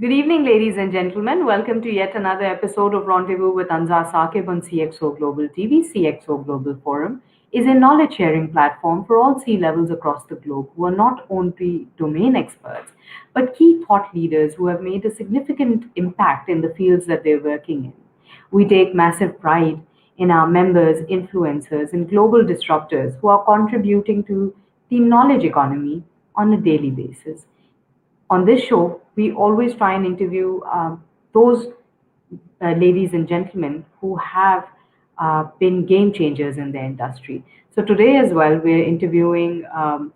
Good evening, ladies and gentlemen. Welcome to yet another episode of Rendezvous with Anzar Saqib on CxO Global TV. CxO Global Forum is a knowledge sharing platform for all C levels across the globe who are not only domain experts, but key thought leaders who have made a significant impact in the fields that they're working in. We take massive pride in our members, influencers, and global disruptors who are contributing to the knowledge economy on a daily basis. On this show, we always try and interview those ladies and gentlemen who have been game changers in the industry. So today as well, we're interviewing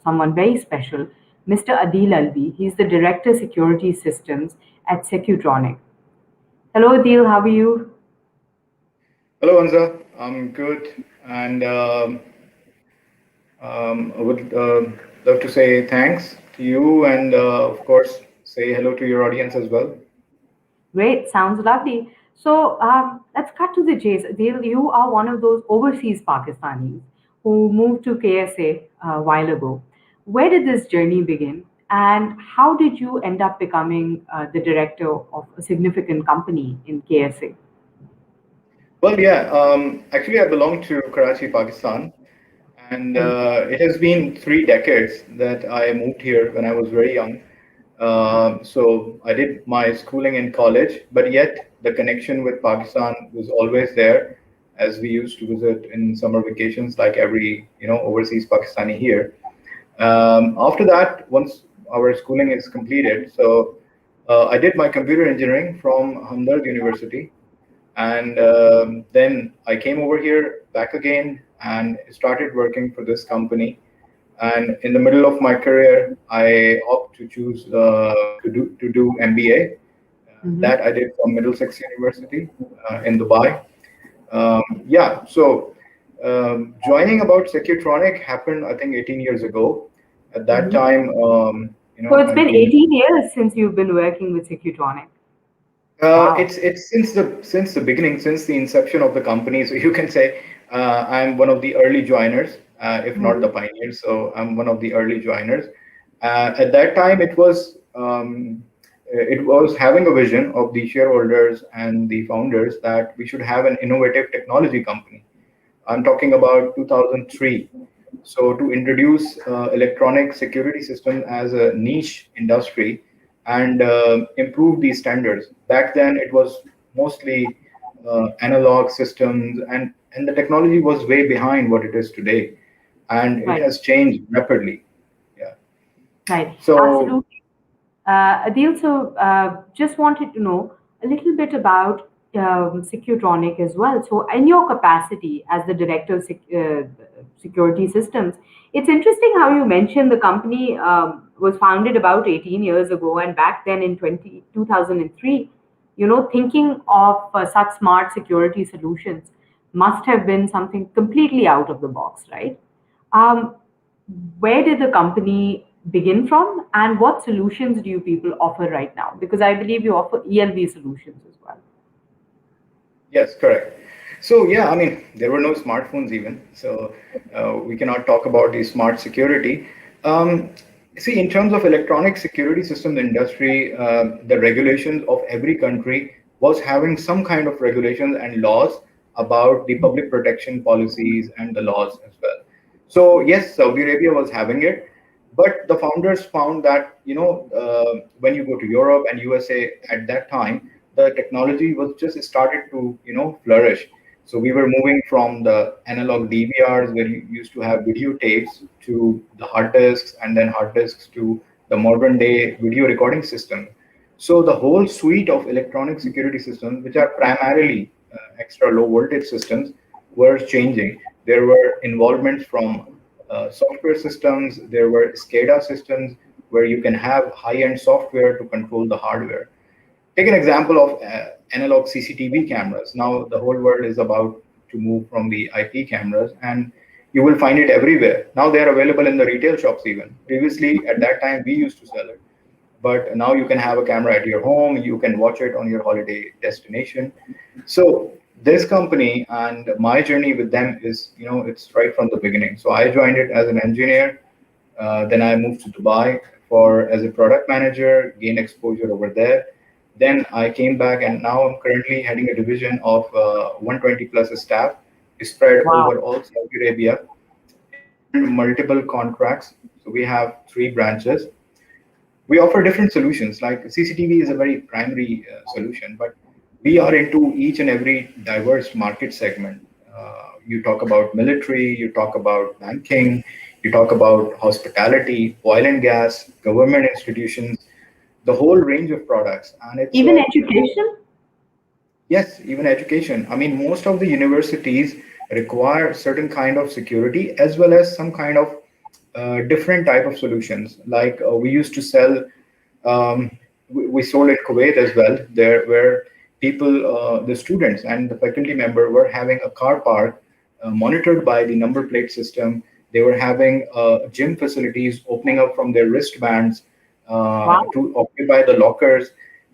someone very special, Mr. Adeel Alvi. He's the Director Security Systems at Secutronic. Hello, Adeel. How are you? Hello, Anza. I'm good, and I would love to say thanks to you, and of course, say hello to your audience as well. Great, sounds lovely. So let's cut to the chase. Adil, you are one of those overseas Pakistanis who moved to KSA a while ago. Where did this journey begin? And how did you end up becoming the director of a significant company in KSA? Well, yeah, actually, I belong to Karachi, Pakistan, and Right. it has been 3 decades that I moved here when I was very young. So I did my schooling in college, but yet the connection with Pakistan was always there, as we used to visit in summer vacations, like every overseas Pakistani here. After that, once our schooling is completed, so I did my computer engineering from Hamdard University, and then I came over here back again and started working for this company. And in the middle of my career, I opted to choose to do MBA. Mhm. That I did from Middlesex University in Dubai. Yeah, so joining about Secutronic happened, I think, 18 years ago. At that Mhm. time, So it's I've been been 18 years since you've been working with Secutronic. Wow. it's since the beginning, since the inception of the company. So you can say I'm one of the early joiners, if not the Mhm. pioneers. So I'm one of the early joiners. At that time, it was having a vision of the shareholders and the founders that we should have an innovative technology company. I'm talking about 2003. So to introduce electronic security system as a niche industry and improve these standards. Back then, it was mostly analog systems, and the technology was way behind what it is today, and it Right. has changed rapidly. Yeah. Right. So Absolutely. Adil, so just wanted to know a little bit about Secutronic as well. So, in your capacity as the director of security systems, it's interesting how you mentioned the company was founded about 18 years ago, and back then in 2003, thinking of such smart security solutions must have been something completely out of the box, right? Um, where did the company begin from, and what solutions do you people offer right now? Because I believe you offer ELV solutions as well. yes, correct. So yeah, I mean, there were no smartphones even, so we cannot talk about the smart security. Um, See, in terms of electronic security systems industry, the regulations of every country was having some kind of regulations and laws about the public protection policies and the laws as well. So yes, Saudi Arabia was having it, but the founders found that when you go to Europe and USA at that time, the technology was just started to flourish. So we were moving from the analog DVRs where you used to have videotapes to the hard disks, and then hard disks to the modern day video recording system. So the whole suite of electronic security systems, which are primarily extra low voltage systems, were changing. There were involvements from software systems. There were SCADA systems where you can have high-end software to control the hardware. Take an example of analog CCTV cameras. Now the whole world is about to move from the IP cameras, and you will find it everywhere. Now they are available in the retail shops even. Previously, at that time, we used to sell it, but now you can have a camera at your home. You can watch it on your holiday destination. So this company and my journey with them is, it's right from the beginning. So I joined it as an engineer. Then I moved to Dubai for as a product manager, gain exposure over there. Then I came back, and now I'm currently heading a division of 120 plus staff spread Wow. over all Saudi Arabia and multiple contracts. So we have three branches. We offer different solutions. Like CCTV is a very primary solution, but we are into each and every diverse market segment. You talk about military, you talk about banking, you talk about hospitality, oil and gas, government institutions, the whole range of products. And it's Even education? yes, even education. I mean, most of the universities require certain kind of security as well as some kind of different type of solutions. Like we used to sell, we sold in Kuwait as well, there where people, the students and the faculty member were having a car park monitored by the number plate system. They were having gym facilities opening up from their wristbands Wow. to occupy the lockers.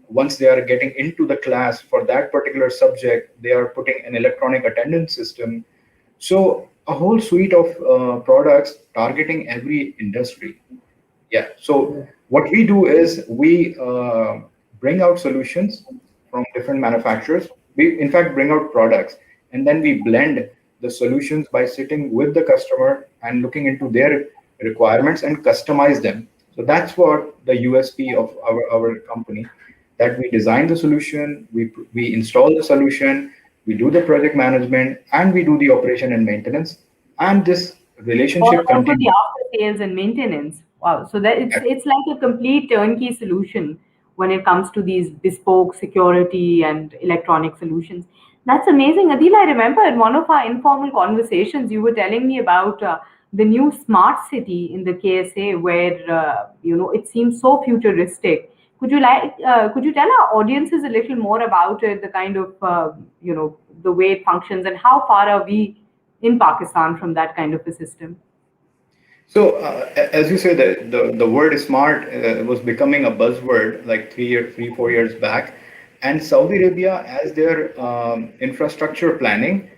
Once they are getting into the class for that particular subject, they are putting an electronic attendance system. So a whole suite of products targeting every industry. Yeah. So what we do is we bring out solutions from different manufacturers. We, in fact, bring out products, and then we blend the solutions by sitting with the customer and looking into their requirements and customize them. So that's what the USP of our company, that we design the solution, we install the solution, we do the project management, and we do the operation and maintenance. And this relationship Also the continues. after sales and maintenance. Wow. So that it's like a complete turnkey solution when it comes to these bespoke security and electronic solutions. That's amazing. Adil, I remember in one of our informal conversations, you were telling me about the new smart city in the KSA, where it seems so futuristic. Could you tell our audiences a little more about it, the kind of the way it functions, and how far are we in Pakistan from that kind of a system? So, as you say, the word smart was becoming a buzzword like 4 years back, and Saudi Arabia, as their infrastructure planning,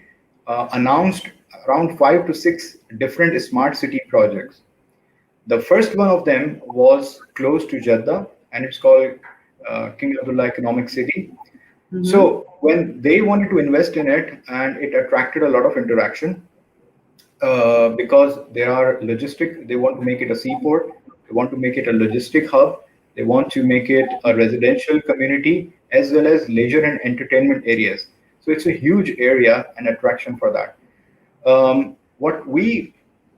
announced around 5 to 6 different smart city projects. The first one of them was close to Jeddah, and it's called King Abdullah Economic City. Mm-hmm. So, when they wanted to invest in it, and it attracted a lot of interaction, because there are logistic. They want to make it a seaport. They want to make it a logistic hub. They want to make it a residential community as well as leisure and entertainment areas. So it's a huge area and attraction for that. What we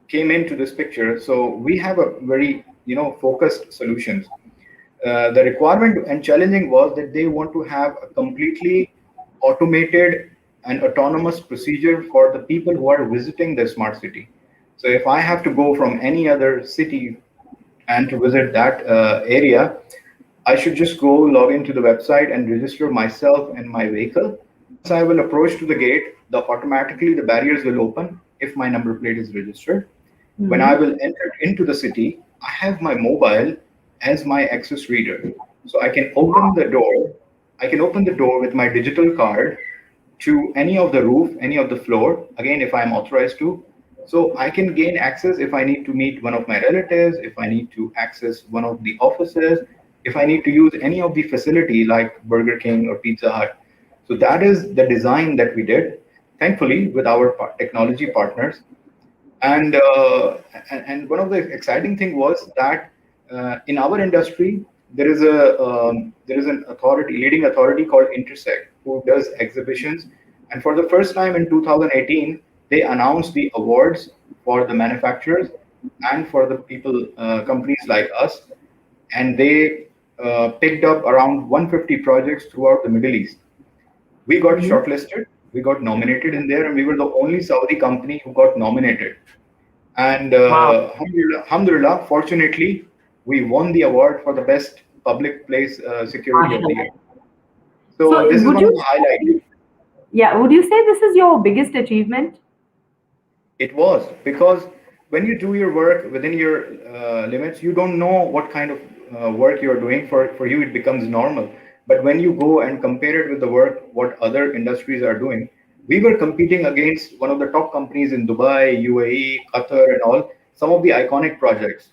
came into this picture, so we have a very focused solutions. The requirement and challenging was that they want to have a completely automated and autonomous procedure for the people who are visiting the smart city. So if I have to go from any other city and to visit that area, I should just go log into the website and register myself and my vehicle. Once I will approach to the gate, automatically the barriers will open if my number plate is registered. When I Mm-hmm. will enter into the city, I have my mobile as my access reader. So I can open the door. I can open the door with my digital card to any of the roof, any of the floor, again, if I'm authorized to. So I can gain access if I need to meet one of my relatives, if I need to access one of the offices, if I need to use any of the facility like Burger King or Pizza Hut. So that is the design that we did, thankfully, with our technology partners. And and one of the exciting thing was that in our industry there is an authority, leading authority called Intersect, who does exhibitions. And for the first time in 2018, they announced the awards for the manufacturers and for the people, companies like us, and they picked up around 150 projects throughout the Middle East. We got Mm-hmm. shortlisted, we got nominated in there, and we were the only Saudi company who got nominated. And Wow. alhamdulillah, fortunately, we won the award for the best public place security of the year. Mashallah. So So this is would one of you the highlights. say, yeah, would you say this is your biggest achievement? It was because when you do your work within your limits, you don't know what kind of work you're doing. For you, it becomes normal. But when you go and compare it with the work what other industries are doing, we were competing against one of the top companies in Dubai, UAE, Qatar, and all. Some of the iconic projects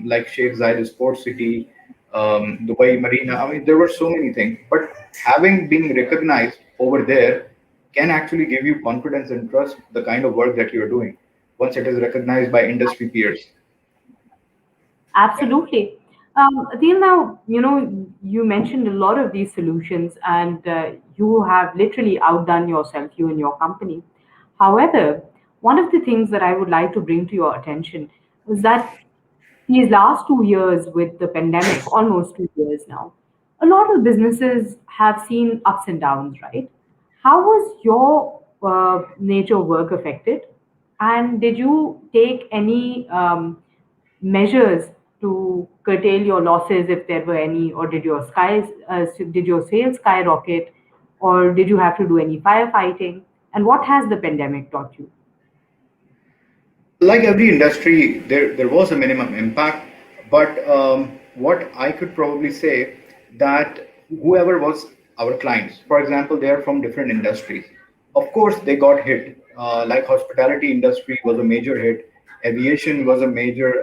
like Sheikh Zayed Sports City, Dubai Marina. I mean, there were so many things, but having been recognized over there can actually give you confidence and trust the kind of work that you're doing once it is recognized by industry peers. Yeah. Absolutely. Adeel, now, you mentioned a lot of these solutions and you have literally outdone yourself, you and your company. However, one of the things that I would like to bring to your attention is that these last 2 years with the pandemic, almost 2 years now, a lot of businesses have seen ups and downs, right? How was your nature of work affected? And did you take any measures to curtail your losses if there were any, or did your sales skyrocket, or did you have to do any firefighting? And what has the pandemic taught you? Like every industry, there was a minimum impact, but what I could probably say that whoever was our clients, for example, they are from different industries. Of course, they got hit. Like hospitality industry was a major hit. Aviation was a major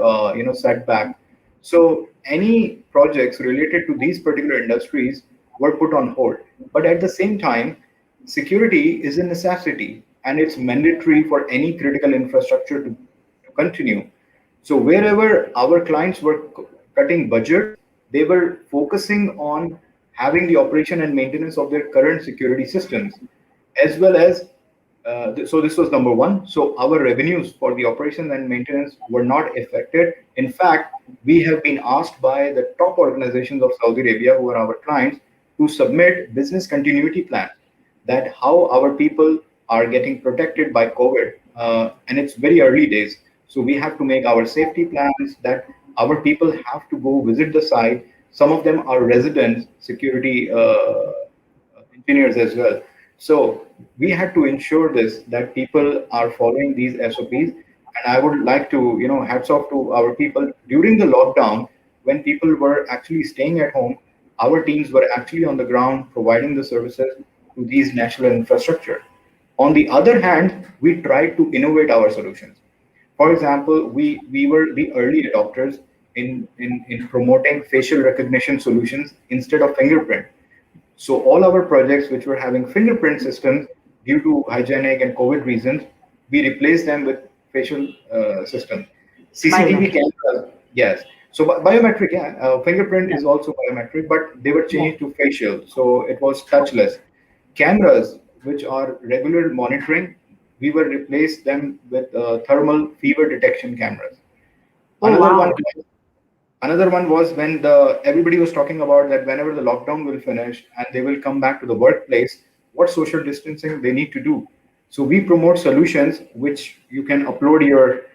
setback. So any projects related to these particular industries were put on hold. But at the same time, security is a necessity and it's mandatory for any critical infrastructure to continue. So wherever our clients were cutting budgets, they were focusing on having the operation and maintenance of their current security systems, as well as so this was number one. So our revenues for the operation and maintenance were not affected. In fact, we have been asked by the top organizations of Saudi Arabia, who are our clients, to submit business continuity plans that how our people are getting protected by COVID. And it's very early days. So we have to make our safety plans that our people have to go visit the site. Some of them are residents, security engineers as well. So we had to ensure this that people are following these SOPs. And I would like to, hats off to our people during the lockdown when people were actually staying at home. Our teams were actually on the ground providing the services to these national infrastructure. On the other hand, we tried to innovate our solutions. For example, we were the early adopters in promoting facial recognition solutions instead of fingerprint. So all our projects which were having fingerprint systems due to hygienic and COVID reasons, we replaced them with facial systems. CCTV Biometric. cameras, yes. So biometric, yeah, fingerprint Yeah. is also biometric, but they were Yeah. changed to facial, so it was touchless. Cameras, which are regular monitoring, we will replace them with thermal fever detection cameras. Oh, Another one, wow. another one was when the everybody was talking about that whenever the lockdown will finish and they will come back to the workplace, what social distancing they need to do. So we promote solutions which you can upload your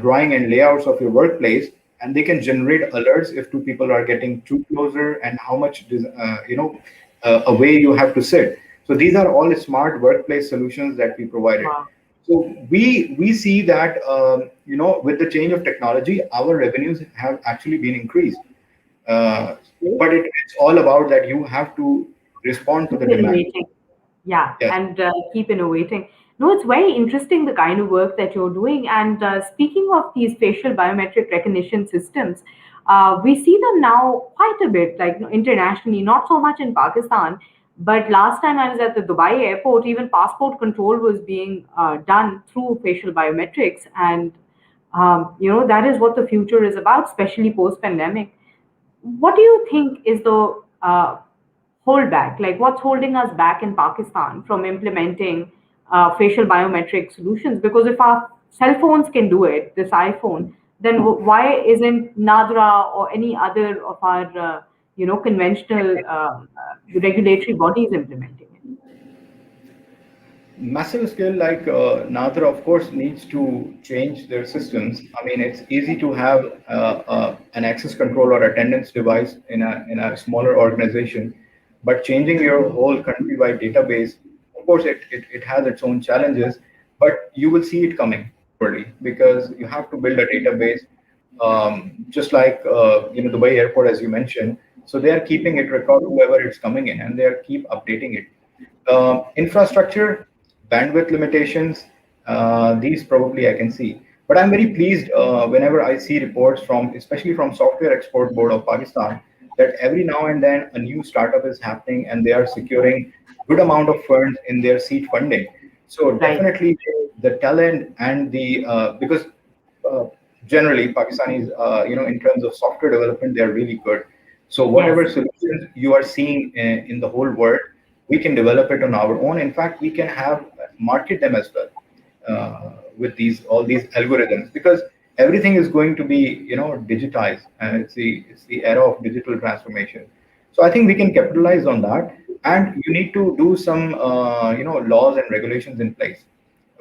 drawing and layouts of your workplace, and they can generate alerts if two people are getting too closer and how much away you have to sit. So these are all smart workplace solutions that we provided. Wow. So we see that with the change of technology, our revenues have actually been increased. Uh, but it's all about that you have to respond to Keep the demand. innovating. Yeah, Yes. and keep innovating. No, it's very interesting the kind of work that you're doing. And speaking of these facial biometric recognition systems, we see them now quite a bit, like internationally, not so much in Pakistan. But last time I was at the Dubai airport, even passport control was being done through facial biometrics. And, that is what the future is about, especially post pandemic. What do you think is the holdback? Like, what's holding us back in Pakistan from implementing facial biometric solutions? Because if our cell phones can do it, this iPhone, then why isn't Nadra or any other of our, conventional regulatory bodies implementing it? Massive scale like Nadra, of course, needs to change their systems. I mean, it's easy to have an access control or attendance device in a smaller organization, but changing your whole countrywide database, of course, it has its own challenges, but you will see it coming surely because you have to build a database, just like Dubai Airport, as you mentioned. So they are keeping it record whoever it's coming in, and they are keep updating it. Infrastructure, bandwidth limitations, these probably I can see. But I'm very pleased whenever I see reports from, especially from Software Export Board of Pakistan, that every now and then a new startup is happening and they are securing good amount of funds in their seed funding. So Right. definitely the talent and the because uh, generally Pakistanis, in terms of software development, they're really good. So Yes. whatever solutions you are seeing in the whole world, we can develop it on our own. In fact, we can have market them as well with these all these algorithms, because everything is going to be digitized, and it's the era of digital transformation. So I think we can capitalize on that, and you need to do some laws and regulations in place.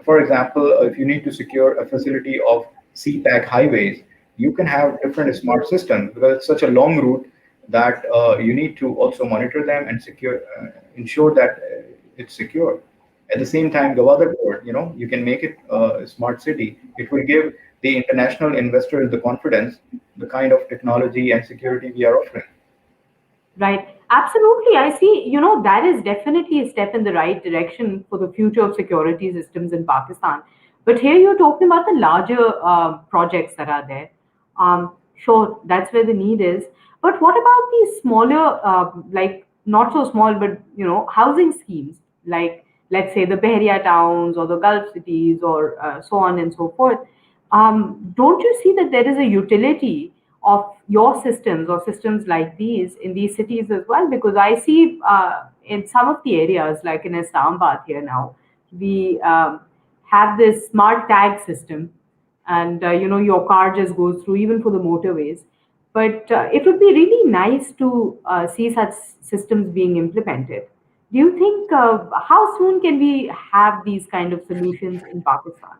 For example, if you need to secure a facility of CPAC highways, you can have different smart systems, because it's such a long route that you need to also monitor them and ensure that it's secure. At the same time, Gawada Port, you can make it a smart city. It will give the international investors the confidence, the kind of technology and security we are offering. Right. Absolutely. I see, that is definitely a step in the right direction for the future of security systems in Pakistan. But here you're talking about the larger projects that are there. Sure, that's where the need is. But what about these smaller, like not so small, but, housing schemes, like let's say the Bahria towns or the Gulf cities or so on and so forth? Don't you see that there is a utility of your systems or systems like these in these cities as well? Because I see in some of the areas, like in Islamabad here now, we have this smart tag system, and your car just goes through even for the motorways. But it would be really nice to see such systems being implemented. Do you think how soon can we have these kind of solutions in Pakistan?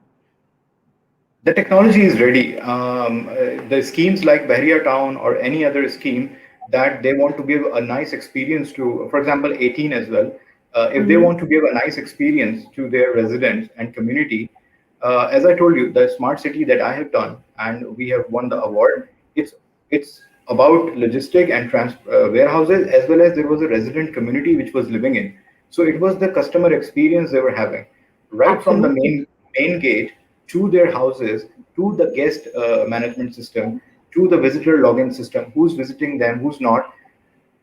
The technology is ready. The schemes like Bahria Town or any other scheme that they want to give a nice experience to, for example, 18 as well, if they Hmm. want to give a nice experience to their residents and community, as I told you, the smart city that I have done and we have won the award, it's about logistic and warehouses, as well as there was a resident community which was living in. So it was the customer experience they were having, right from the Absolutely. main gate to their houses, to the guest management system, to the visitor login system, who's visiting them, who's not.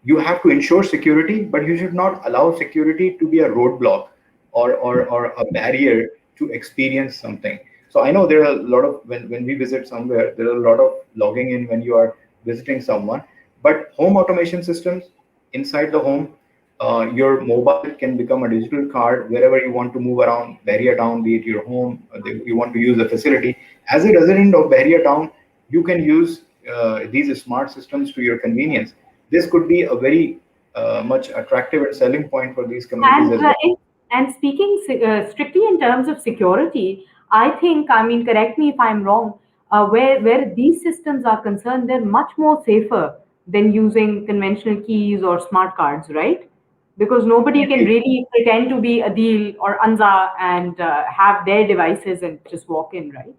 You have to ensure security, but you should not allow security to be a roadblock or a barrier to experience something. So I know there are a lot of, when we visit somewhere, there are a lot of logging in when you are visiting someone, but home automation systems inside the home, your mobile can become a digital card wherever you want to move around Bahria Town, be it your home, you want to use a facility. As a resident of Bahria Town, you can use these smart systems to your convenience. This could be a very much attractive and selling point for these communities And as well. and speaking strictly in terms of security, I think, I mean, correct me if I'm wrong, where these systems are concerned, they're much more safer than using conventional keys or smart cards, right? Because nobody can really pretend to be Adil or Anza and have their devices and just walk in, right?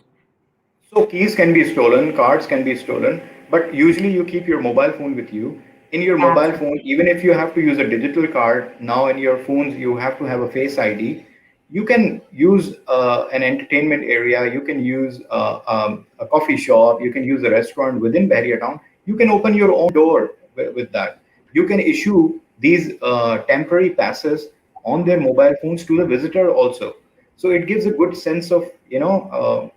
So keys can be stolen, cards can be stolen, but usually you keep your mobile phone with you. In your mobile Absolutely. phone, even if you have to use a digital card, now in your phones you have to have a Face ID. You can use an entertainment area, you can use a coffee shop, you can use a restaurant within Bahria Town. You can open your own door with that. You can issue these temporary passes on their mobile phones to the visitor also. So it gives a good sense of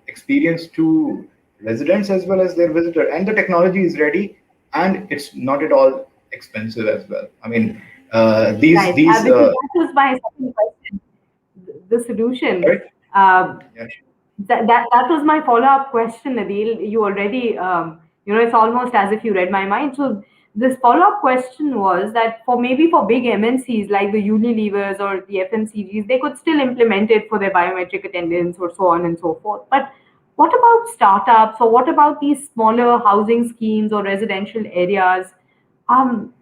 experience to residents as well as their visitor, and the technology is ready, and it's not at all expensive as well. I mean, Right. these Because that was my second question. The solution. sorry. Uh, Yeah. that was my follow-up question, Adil. You already, it's almost as if you read my mind. So this follow-up question was that for maybe for big MNCs like the Unilevers or the FMCGs, they could still implement it for their biometric attendance or so on and so forth. But what about startups, or what about these smaller housing schemes or residential areas? Um,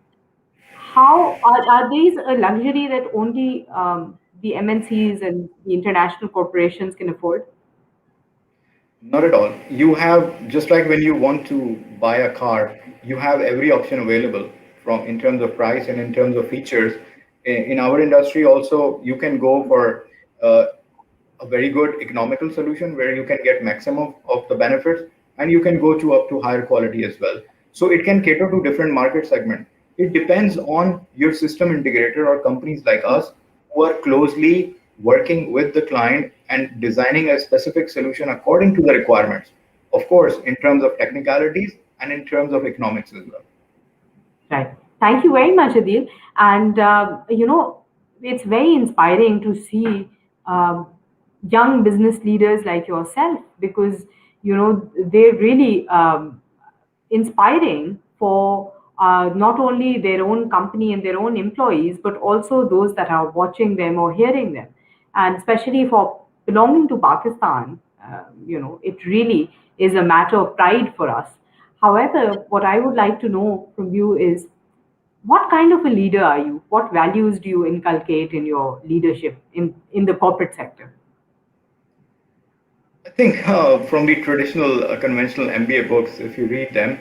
how are these a luxury that only the MNCs and the international corporations can afford? Not at all. You have, just like when you want to buy a car, you have every option available from in terms of price and in terms of features. In our industry, also, you can go for uh, a very good economical solution where you can get maximum of the benefits, and you can go to up to higher quality as well. So it can cater to different market segment. It depends on your system integrator or companies like us who are closely working with the client and designing a specific solution according to the requirements. Of course, in terms of technicalities and in terms of economics as well. Right. Thank you very much, Adil. And, it's very inspiring to see um, young business leaders like yourself because, they're really inspiring for not only their own company and their own employees, but also those that are watching them or hearing them. And especially for belonging to Pakistan, it really is a matter of pride for us. However, what I would like to know from you is what kind of a leader are you? What values do you inculcate in your leadership in the corporate sector? I think from the traditional conventional MBA books, if you read them,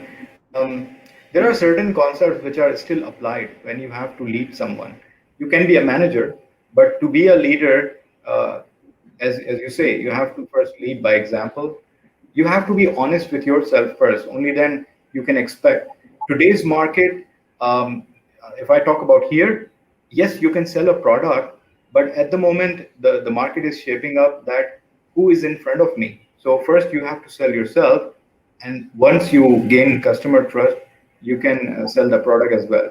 there are certain concepts which are still applied when you have to lead someone. You can be a manager, but to be a leader, as you say, you have to first lead by example. You have to be honest with yourself first. Only then you can expect. Today's market, if I talk about here, yes, you can sell a product, but at the moment, the market is shaping up that who is in front of me. So first you have to sell yourself, and once you gain customer trust, you can sell the product as well.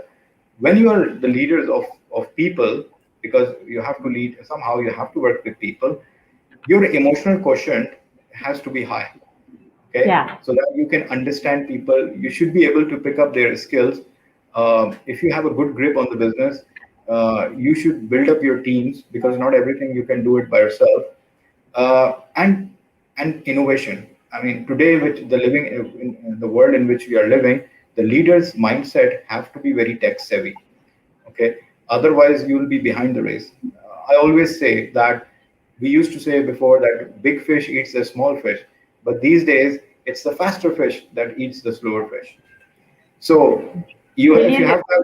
When you are the leaders of people, because you have to lead, somehow you have to work with people, your emotional quotient has to be high, okay, Yeah. so that you can understand people. You should be able to pick up their skills. If you have a good grip on the business, you should build up your teams because not everything you can do it by yourself. Uh, and and innovation. I mean, today, with the living in the world in which we are living, the leaders mindset have to be very tech savvy, okay, otherwise you will be behind the race. I always say that we used to say before that big fish eats the small fish, but these days it's the faster fish that eats the slower fish. So if you Brilliant. have to have,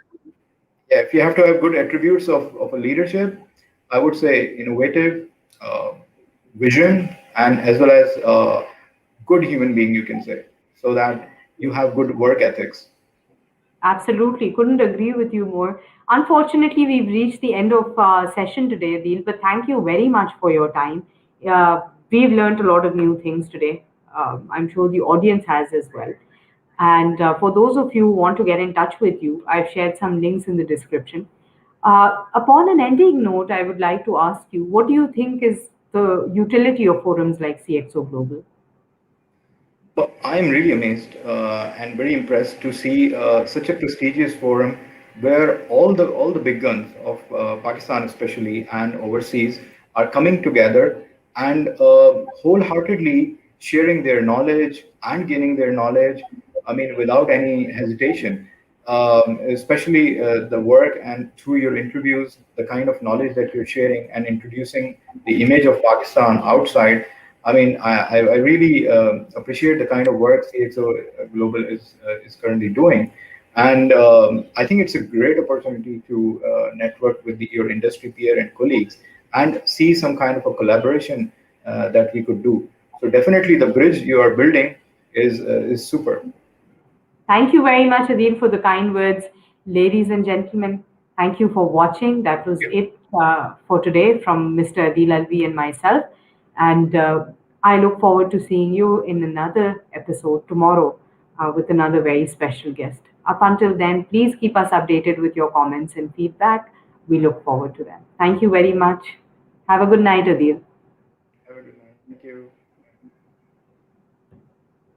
yeah, if you have to have good attributes of a leadership, I would say innovative, uh, vision, and as well as good human being, you can say, so that you have good work ethics. Absolutely. Couldn't agree with you more. Unfortunately, we've reached the end of our session today, Adil, but thank you very much for your time. We've learned a lot of new things today. I'm sure the audience has as well. And for those of you who want to get in touch with you, I've shared some links in the description. Upon an ending note, I would like to ask you, what do you think is the utility of forums like CXO Global? Well, I'm really amazed and very impressed to see such a prestigious forum where all the big guns of Pakistan, especially and overseas, are coming together and wholeheartedly sharing their knowledge and gaining their knowledge. I mean, without any hesitation. Especially the work and through your interviews, the kind of knowledge that you're sharing and introducing the image of Pakistan outside. I mean, I really appreciate the kind of work CXO Global is currently doing, and I think it's a great opportunity to network with your industry peer and colleagues and see some kind of a collaboration that we could do. So definitely, the bridge you are building is super. Thank you very much, Adil, for the kind words. Ladies and gentlemen, thank you for watching. That was it for today from Mr. Adeel Alvi and myself. And I look forward to seeing you in another episode tomorrow with another very special guest. Up until then, please keep us updated with your comments and feedback. We look forward to them. Thank you very much. Have a good night, Adil. Have a good night. Thank you.